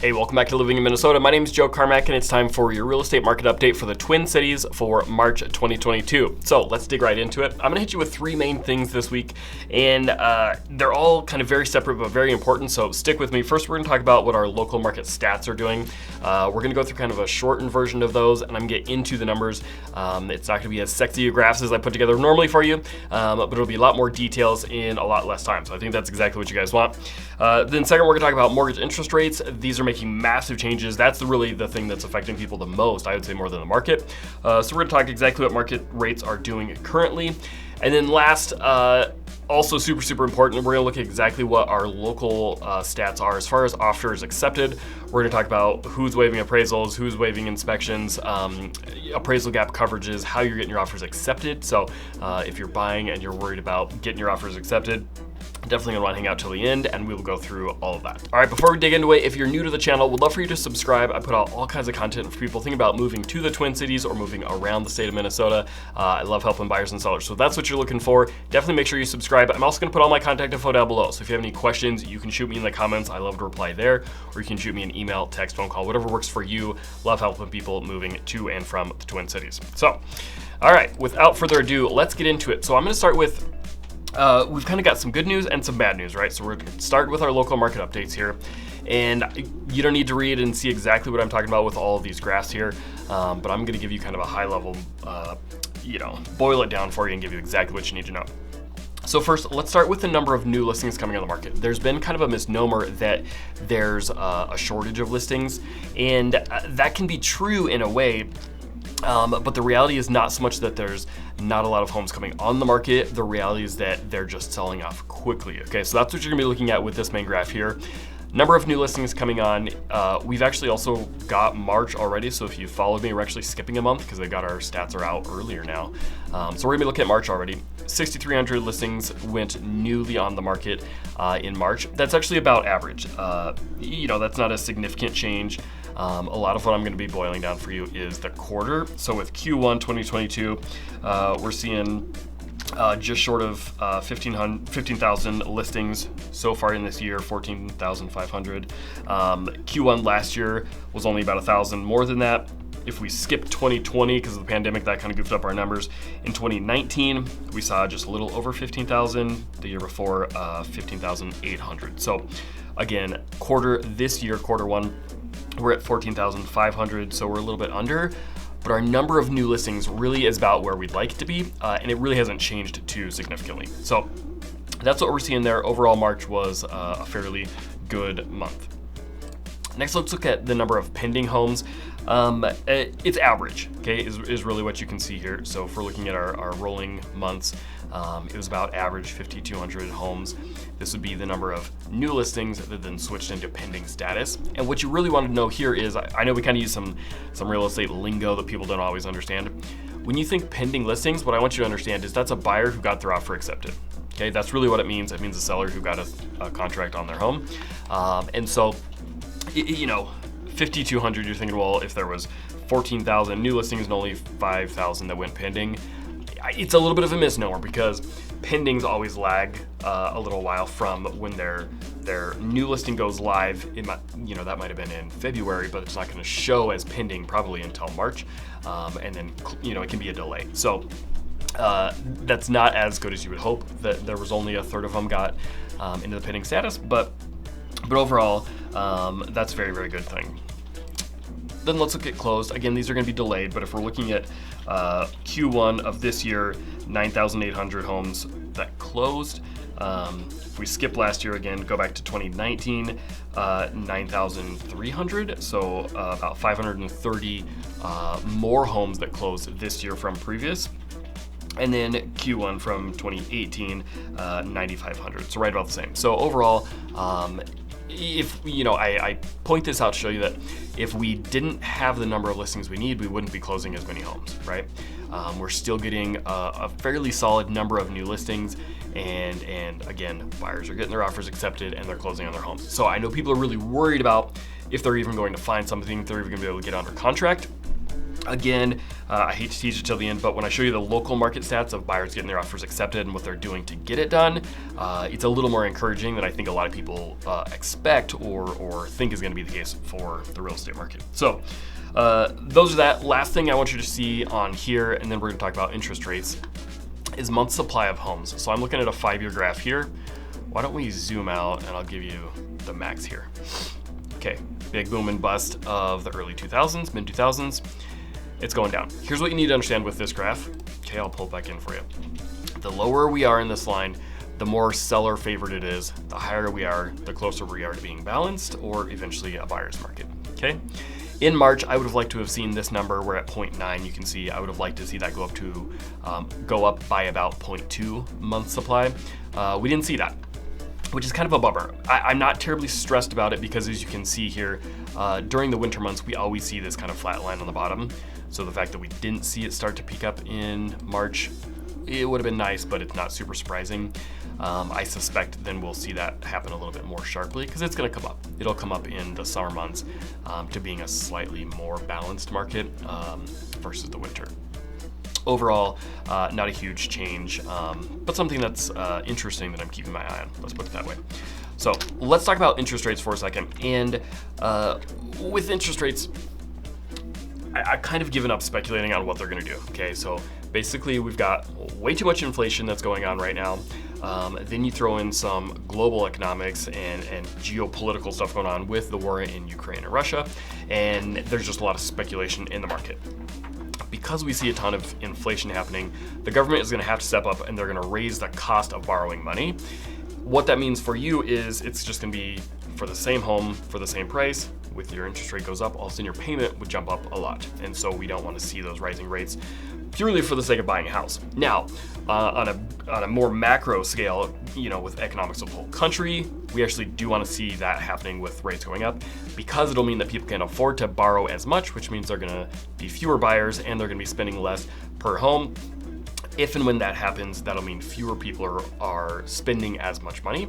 Hey, welcome back to Living in Minnesota. My name is Joe Carmack, and it's time for your real estate market update for the Twin Cities for March 2022. So let's dig right into it. I'm going to hit you with three main things this week, and they're all kind of very separate but very important, so stick with me. First, we're going to talk about what our local market stats are doing. We're going to go through kind of a shortened version of those, and I'm going to get into the numbers. It's not going to be as sexy of graphs as I put together normally for you, but it'll be a lot more details in a lot less time, so I think that's exactly what you guys want. Then second, we're going to talk about mortgage interest rates. These are making massive changes. That's really the thing that's affecting people the most, I would say, more than the market. So we're going to talk exactly what market rates are doing currently. And then last, also super important, we're going to look at exactly what our local stats are as far as offers accepted. We're going to talk about who's waiving appraisals, who's waiving inspections, appraisal gap coverages, how you're getting your offers accepted. So if you're buying and you're worried about getting your offers accepted, definitely gonna want to hang out till the end, and we will go through all of that. All right, before we dig into it, if you're new to the channel, we'd love for you to subscribe. I put out all kinds of content for people thinking about moving to the Twin Cities or moving around the state of Minnesota. I love helping buyers and sellers, so if that's what you're looking for, definitely make sure you subscribe. I'm also gonna put all my contact info down below, so if you have any questions, you can shoot me in the comments. I love to reply there, or you can shoot me an email, text, phone call, whatever works for you. Love helping people moving to and from the Twin Cities. So, all right, without further ado, let's get into it. So I'm gonna start with we've kind of got some good news and some bad news, right? So we're going to start with our local market updates here. And you don't need to read and see exactly what I'm talking about with all of these graphs here, but I'm going to give you kind of a high level, boil it down for you and give you exactly what you need to know. So first, let's start with the number of new listings coming on the market. There's been kind of a misnomer that there's a shortage of listings, and that can be true in a way. But the reality is not so much that there's not a lot of homes coming on the market. The reality is that they're just selling off quickly. Okay, so that's what you're gonna be looking at with this main graph here. Number of new listings coming on. We've actually also got March already, so if you followed me, we're actually skipping a month because they got our stats are out earlier now. So we're gonna be looking at March already. 6,300 listings went newly on the market in March. That's actually about average. That's not a significant change. A lot of what I'm going to be boiling down for you is the quarter. So with Q1 2022, we're seeing just short of 15,000 listings so far in this year, 14,500. Q1 last year was only about 1,000 more than that. If we skip 2020 because of the pandemic, that kind of goofed up our numbers. In 2019, we saw just a little over 15,000. The year before, 15,800. So again, this year, quarter one, we're at 14,500, so we're a little bit under, but our number of new listings really is about where we'd like it to be, and it really hasn't changed too significantly. So that's what we're seeing there. Overall, March was a fairly good month. Next, let's look at the number of pending homes. It's average, okay, is really what you can see here. So if we're looking at our rolling months, it was about average 5,200 homes. This would be the number of new listings that then switched into pending status. And what you really want to know here is, I know we kind of use some real estate lingo that people don't always understand. When you think pending listings, what I want you to understand is that's a buyer who got their offer accepted. Okay, that's really what it means. It means a seller who got a contract on their home. And so, 5,200, you're thinking, well, if there was 14,000 new listings and only 5,000 that went pending, it's a little bit of a misnomer because pendings always lag a little while from when their new listing goes live. It might, that might have been in February, but it's not going to show as pending probably until March, and then it can be a delay. So that's not as good as you would hope. That there was only a third of them got into the pending status, but overall, that's a very, very good thing. Then let's look at closed. Again, these are going to be delayed, but if we're looking at Q1 of this year, 9,800 homes that closed. If we skip last year again, go back to 2019, 9,300. So about 530 more homes that closed this year from previous. And then Q1 from 2018, 9,500. So right about the same. So overall, I point this out to show you that if we didn't have the number of listings we need, we wouldn't be closing as many homes, right? We're still getting a fairly solid number of new listings, and again, buyers are getting their offers accepted and they're closing on their homes. So I know people are really worried about if they're even going to find something, if they're even going to be able to get under contract. Again, I hate to tease it till the end, but when I show you the local market stats of buyers getting their offers accepted and what they're doing to get it done, it's a little more encouraging than I think a lot of people expect or think is going to be the case for the real estate market. So those are that. Last thing I want you to see on here, and then we're going to talk about interest rates, is month supply of homes. So I'm looking at a 5-year graph here. Why don't we zoom out and I'll give you the max here. Okay, big boom and bust of the early 2000s, mid 2000s. It's going down. Here's what you need to understand with this graph. Okay, I'll pull it back in for you. The lower we are in this line, the more seller favored it is. The higher we are, the closer we are to being balanced or eventually a buyer's market, okay? In March, I would have liked to have seen this number. We're at 0.9. You can see I would have liked to see that go up by about 0.2 month supply. We didn't see that, which is kind of a bummer. I'm not terribly stressed about it because, as you can see here, during the winter months, we always see this kind of flat line on the bottom. So the fact that we didn't see it start to peak up in March, it would have been nice, but it's not super surprising. I suspect then we'll see that happen a little bit more sharply because it's going to come up. It'll come up in the summer months to being a slightly more balanced market versus the winter. Overall, not a huge change, but something that's interesting that I'm keeping my eye on. Let's put it that way. So let's talk about interest rates for a second. And with interest rates, I've kind of given up speculating on what they're going to do. Okay, so basically we've got way too much inflation that's going on right now. Then you throw in some global economics and geopolitical stuff going on with the war in Ukraine and Russia, and there's just a lot of speculation in the market. Because we see a ton of inflation happening, the government is going to have to step up and they're going to raise the cost of borrowing money. What that means for you is it's just going to be for the same home, for the same price. With your interest rate goes up, all of a sudden your payment would jump up a lot. And so we don't want to see those rising rates purely for the sake of buying a house. Now, on a more macro scale, with economics of the whole country, we actually do want to see that happening with rates going up because it'll mean that people can afford to borrow as much, which means they're going to be fewer buyers and they're going to be spending less per home. If and when that happens, that'll mean fewer people are spending as much money.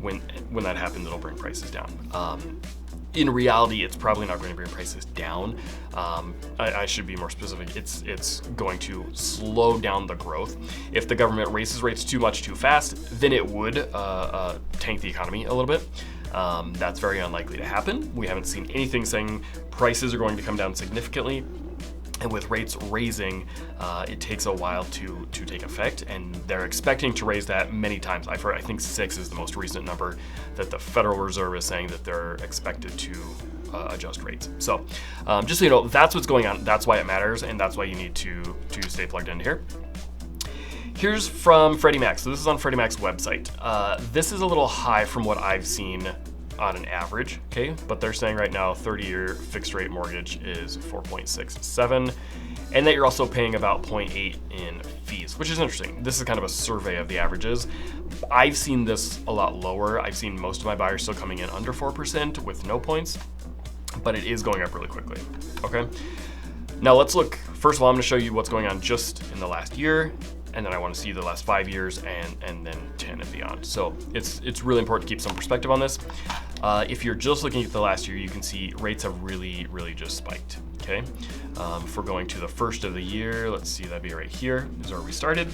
When that happens, it'll bring prices down. In reality, it's probably not going to bring prices down. I should be more specific. It's going to slow down the growth. If the government raises rates too much too fast, then it would tank the economy a little bit. That's very unlikely to happen. We haven't seen anything saying prices are going to come down significantly. And with rates raising, it takes a while to take effect, and they're expecting to raise that many times. I think 6 is the most recent number that the Federal Reserve is saying that they're expected to adjust rates. So just so you know, that's what's going on. That's why it matters, and that's why you need to stay plugged into here. Here's from Freddie Mac. So this is on Freddie Mac's website. This is a little high from what I've seen on an average, okay? But they're saying right now 30-year fixed rate mortgage is 4.67, and that you're also paying about 0.8 in fees, which is interesting. This is kind of a survey of the averages. I've seen this a lot lower. I've seen most of my buyers still coming in under 4% with no points, but it is going up really quickly, okay? Now let's look, first of all, I'm gonna show you what's going on just in the last year, and then I want to see the last 5 years and then 10 and beyond. So it's really important to keep some perspective on this. If you're just looking at the last year, you can see rates have really just spiked, okay? If we're going to the first of the year, let's see, that'd be right here, is where we started,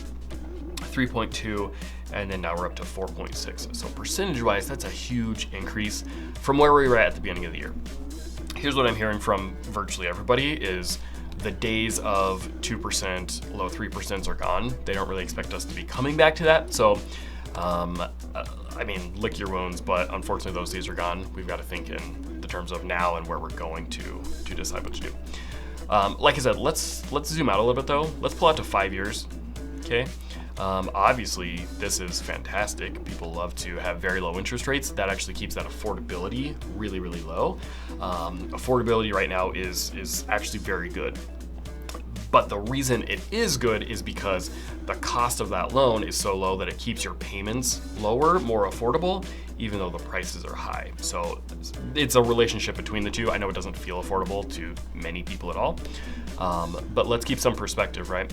3.2, and then now we're up to 4.6. So percentage-wise, that's a huge increase from where we were at the beginning of the year. Here's what I'm hearing from virtually everybody is the days of 2%, low 3% are gone. They don't really expect us to be coming back to that. So, I mean, lick your wounds, but unfortunately those days are gone. We've got to think in the terms of now and where we're going to decide what to do. Like I said, let's zoom out a little bit though. Let's pull out to 5 years, okay? Obviously, this is fantastic. People love to have very low interest rates. That actually keeps that affordability really low. Affordability right now is actually very good. But the reason it is good is because the cost of that loan is so low that it keeps your payments lower, more affordable, even though the prices are high. So it's a relationship between the two. I know it doesn't feel affordable to many people at all, but let's keep some perspective, right?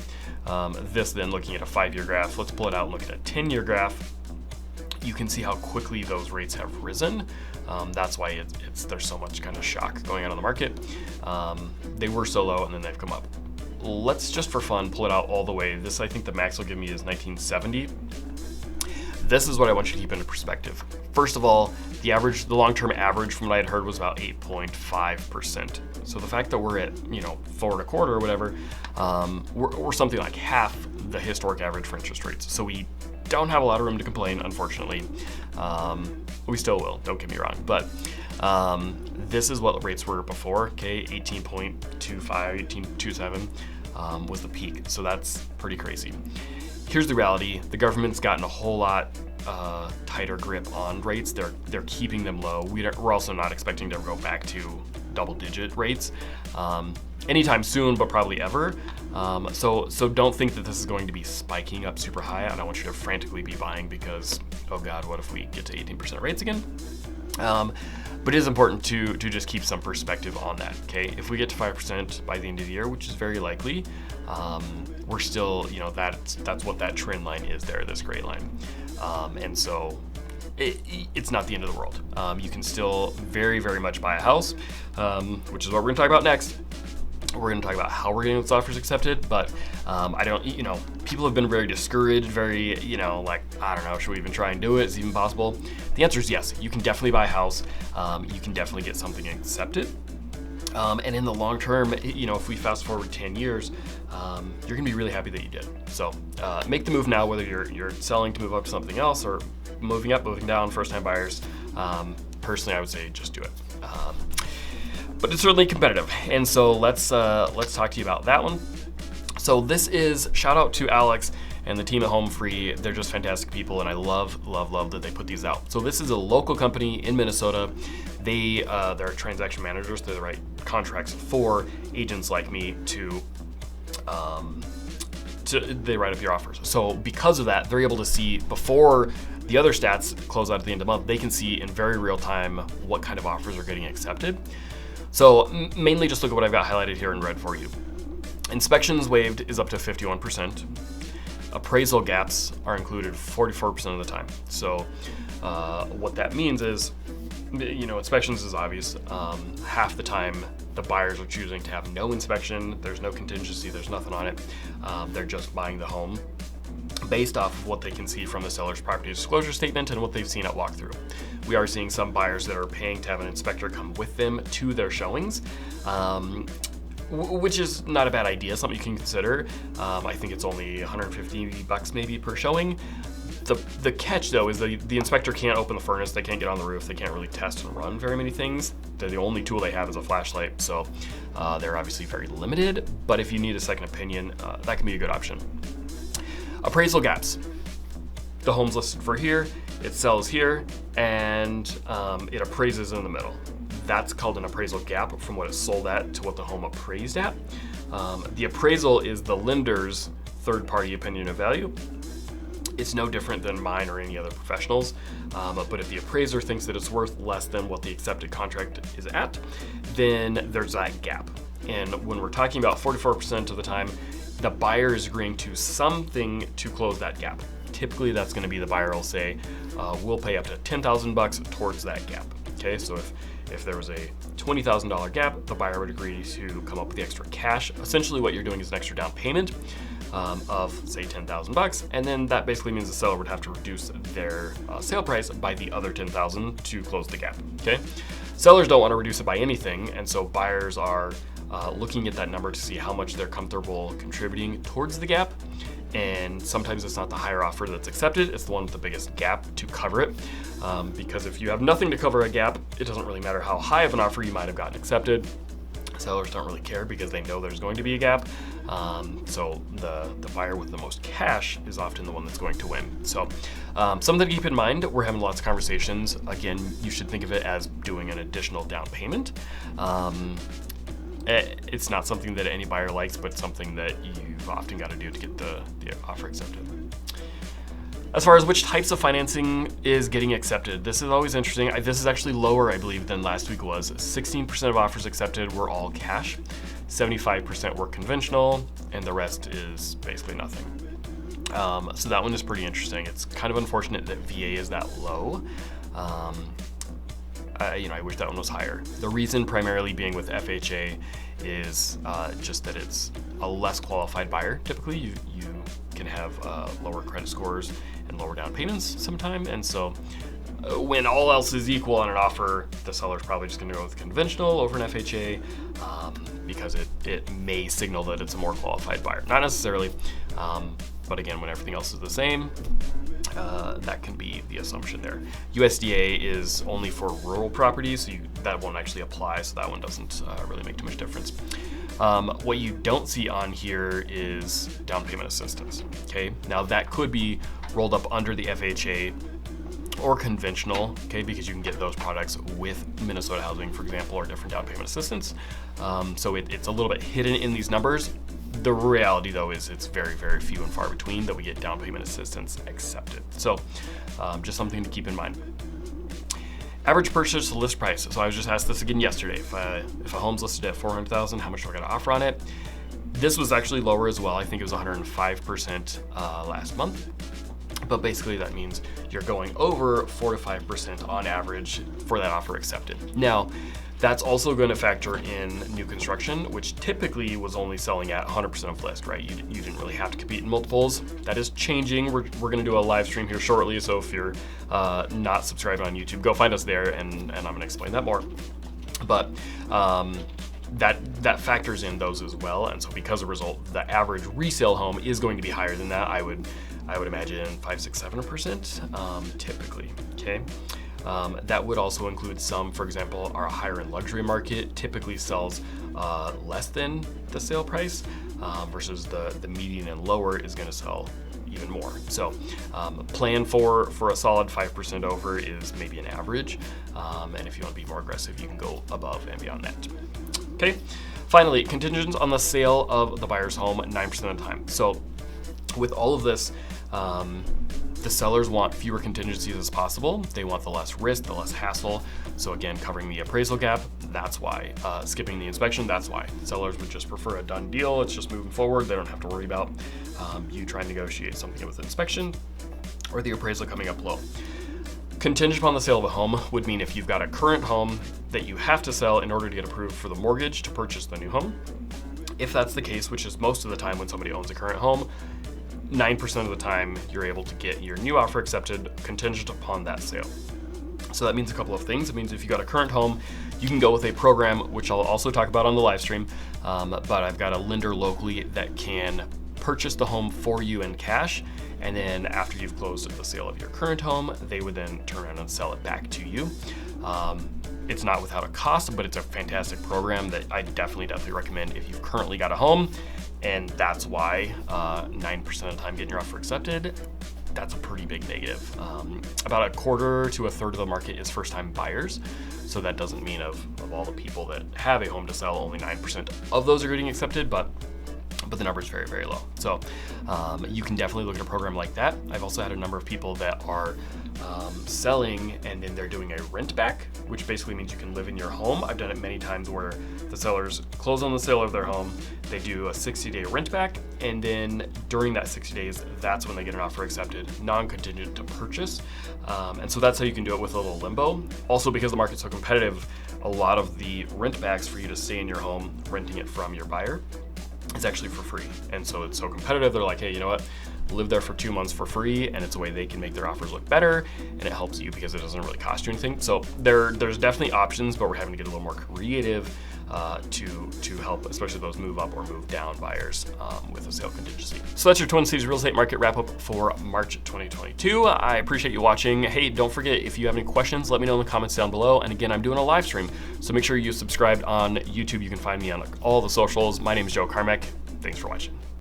This then, looking at a 5-year graph, let's pull it out and look at a 10-year graph. you can see how quickly those rates have risen. That's why there's so much kind of shock going on in the market. They were so low and then they've come up. Let's just for fun pull it out all the way. This, I think the max will give me is 1970. This is what I want you to keep into perspective. First of all, the long-term average from what I had heard was about 8.5%. So the fact that we're at 4.25 or whatever, we're something like half the historic average for interest rates. So we don't have a lot of room to complain, unfortunately. We still will, don't get me wrong, but this is what rates were before. Okay, 18.25, 18.27 was the peak. So that's pretty crazy. Here's the reality: the government's gotten a whole lot tighter grip on rates. They're keeping them low. We're also not expecting to go back to double-digit rates anytime soon, but probably ever. So don't think that this is going to be spiking up super high. I don't want you to frantically be buying because, oh God, what if we get to 18% rates again? But it is important to just keep some perspective on that. Okay, if we get to 5% by the end of the year, which is very likely, we're still, that's what that trend line is there, this gray line, and so it's not the end of the world. You can still very, very much buy a house, which is what we're going to talk about next. We're going to talk about how we're getting those offers accepted, but people have been very discouraged, very, like, I don't know, should we even try and do it? Is it even possible? The answer is yes. You can definitely buy a house. You can definitely get something accepted. And in the long term, if we fast forward 10 years, you're going to be really happy that you did. So make the move now, whether you're selling to move up to something else or moving up, moving down, first-time buyers. Personally, I would say just do it. But it's certainly competitive, and so let's talk to you about that one. So this is, shout out to Alex and the team at Home Free. They're just fantastic people, and I love that they put these out. So this is a local company in Minnesota. They're transaction managers. They write contracts for agents like me they write up your offers. So because of that, they're able to see before the other stats close out at the end of the month. They can see in very real time what kind of offers are getting accepted. So mainly just look at what I've got highlighted here in red for you. Inspections waived is up to 51%. Appraisal gaps are included 44% of the time. So what that means is, inspections is obvious. Half the time the buyers are choosing to have no inspection. There's no contingency, there's nothing on it. They're just buying the home based off of what they can see from the seller's property disclosure statement and what they've seen at walkthrough. We are seeing some buyers that are paying to have an inspector come with them to their showings, which is not a bad idea, something you can consider. I think it's only $150 maybe per showing. The catch though is the inspector can't open the furnace, they can't get on the roof, they can't really test and run very many things. The only tool they have is a flashlight, so they're obviously very limited, but if you need a second opinion, that can be a good option. Appraisal gaps. The home's listed for here, it sells here, and it appraises in the middle. That's called an appraisal gap from what it sold at to what the home appraised at. The appraisal is the lender's third-party opinion of value. It's no different than mine or any other professionals, but if the appraiser thinks that it's worth less than what the accepted contract is at, then there's that gap. And when we're talking about 44% of the time, the buyer is agreeing to something to close that gap. Typically that's going to be the buyer will say, we'll pay up to $10,000 towards that gap. Okay, so if there was a $20,000 gap, the buyer would agree to come up with the extra cash. Essentially what you're doing is an extra down payment of say $10,000, and then that basically means the seller would have to reduce their sale price by the other $10,000 to close the gap. Okay, sellers don't want to reduce it by anything, and so buyers are looking at that number to see how much they're comfortable contributing towards the gap. And sometimes it's not the higher offer that's accepted, it's the one with the biggest gap to cover it. Because if you have nothing to cover a gap, it doesn't really matter how high of an offer you might have gotten accepted. Sellers don't really care because they know there's going to be a gap. So the buyer with the most cash is often the one that's going to win. So something to keep in mind, we're having lots of conversations. Again, you should think of it as doing an additional down payment. It's not something that any buyer likes, but something that you've often got to do to get the offer accepted. As far as which types of financing is getting accepted, this is always interesting. This is actually lower, I believe, than last week was. 16% of offers accepted were all cash, 75% were conventional, and the rest is basically nothing. So that one is pretty interesting. It's kind of unfortunate that VA is that low. I wish that one was higher. The reason primarily being with FHA is just that it's a less qualified buyer. Typically, you can have lower credit scores and lower down payments sometime, and so when all else is equal on an offer, the seller's probably just going to go with conventional over an FHA because it may signal that it's a more qualified buyer. Not necessarily, but again, when everything else is the same, that can be the assumption there. USDA is only for rural properties, so that won't actually apply, so that one doesn't really make too much difference. What you don't see on here is down payment assistance, okay? Now that could be rolled up under the FHA or conventional, okay, because you can get those products with Minnesota Housing, for example, or different down payment assistance. So it's a little bit hidden in these numbers. The reality, though, is it's very, very few and far between that we get down payment assistance accepted. So just something to keep in mind. Average purchase to list price. So I was just asked this again yesterday. If a home's listed at $400,000, how much do I got to offer on it? This was actually lower as well. I think it was 105% last month. But basically that means you're going over 4 to 5% on average for that offer accepted. Now, that's also going to factor in new construction, which typically was only selling at 100% of list, right? You didn't really have to compete in multiples. That is changing. We're going to do a live stream here shortly, so if you're not subscribed on YouTube, go find us there, and I'm going to explain that more. But that factors in those as well, and so because of result, the average resale home is going to be higher than that. I would imagine 5, 6, 7% typically. Okay. That would also include some, for example, our higher end luxury market typically sells less than the sale price versus the median and lower is going to sell even more. So plan for a solid 5% over is maybe an average. And if you want to be more aggressive, you can go above and beyond that. Okay. Finally, contingents on the sale of the buyer's home 9% of the time. So with all of this, the sellers want fewer contingencies as possible. They want the less risk, the less hassle. So again, covering the appraisal gap, that's why. Skipping the inspection, that's why. Sellers would just prefer a done deal. It's just moving forward. They don't have to worry about you trying to negotiate something with inspection or the appraisal coming up low. Contingent upon the sale of a home would mean if you've got a current home that you have to sell in order to get approved for the mortgage to purchase the new home. If that's the case, which is most of the time when somebody owns a current home, 9% of the time you're able to get your new offer accepted contingent upon that sale. So that means a couple of things. It means if you got a current home, you can go with a program, which I'll also talk about on the live stream, but I've got a lender locally that can purchase the home for you in cash, and then after you've closed the sale of your current home, they would then turn around and sell it back to you. It's not without a cost, but it's a fantastic program that I definitely recommend if you've currently got a home. And that's why 9% of the time getting your offer accepted, that's a pretty big negative. About a quarter to a third of the market is first-time buyers. So that doesn't mean of all the people that have a home to sell, only 9% of those are getting accepted, but the number is very, very low. So you can definitely look at a program like that. I've also had a number of people that are selling and then they're doing a rent back, which basically means you can live in your home. I've done it many times where the sellers close on the sale of their home, they do a 60-day rent back, and then during that 60 days, that's when they get an offer accepted, non-contingent to purchase. And so that's how you can do it with a little limbo. Also, because the market's so competitive, a lot of the rent backs for you to stay in your home, renting it from your buyer, is actually for free. And so it's so competitive, they're like, hey, you know what? Live there for 2 months for free, and it's a way they can make their offers look better, and it helps you because it doesn't really cost you anything. So there's definitely options, but we're having to get a little more creative to help, especially those move up or move down buyers with a sale contingency. So that's your Twin Cities real estate market wrap up for March 2022. I appreciate you watching. Hey, don't forget, if you have any questions, let me know in the comments down below. And again, I'm doing a live stream, so make sure you subscribe on YouTube. You can find me on all the socials. My name is Joe Carmack. Thanks for watching.